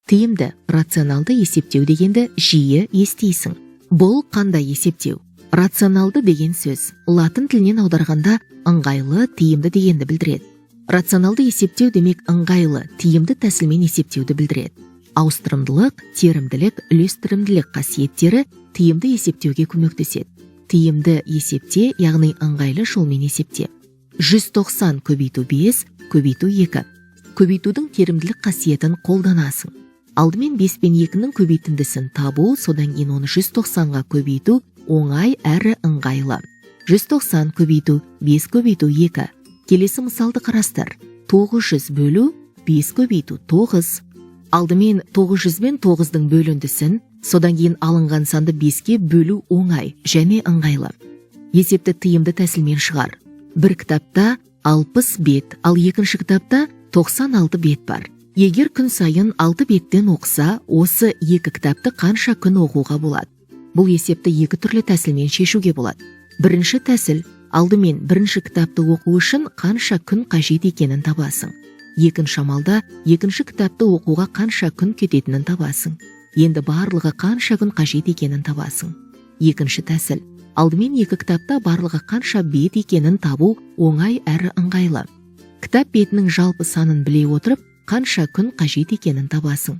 Тиімді, рационалды есептеу дегенді жиі естисің. Бұл қандай есептеу? Рационалды деген сөз латын тілінен аударғанда ыңғайлы, тиімді дегенді білдіреді. Рационалды есептеу демек ыңғайлы, тиімді тәсілмен есептеуді білдіреді. Ауыстырымдылық, терімділік, үлестірімділік қасиеттері тиімді есептеуге көмектеседі. Тиімді есепте, яғни ыңғайлы жолмен есепте. 190 көбейту 5 көбейту 2. Көбейтудің терімділік қасиетін қолданасың. Алдымен 5 пен 2-нің көбейтіндісін табу, содан кейін оны 190-ға көбейту оңай әрі ыңғайлы. 190 көбейту 5 көбейту 2. Келесі мысалды қарастыр. 900 бөлу 5 көбейту 9. Алдымен 900 бен 9-дың бөліндісін, содан кейін алынған санды 5-ке бөлу оңай және ыңғайлы. Есепті тиімді тәсілмен шығар. Бір кітапта 60 бет, ал екінші кітапта 96 бет бар. Егер күн сайын 6 беттен оқса, осы екі кітапты қанша күн оқуға болады? Бұл есепті екі түрлі тәсілмен шешуге болады. Бірінші тәсіл, алдымен бірінші кітапты оқу үшін қанша күн қажет екенін табасың. Екінші амалда, екінші кітапты оқуға қанша күн кететінін табасың. Енді барлығы қанша күн қажет екенін табасың. Екінші тәсіл, алдымен екі кітапта барлығы қанша бет екенін табу оңай әрі ыңғайлы. Кітап бетінің жалпы санын біле отырып, қанша күн қажет екенін табасың.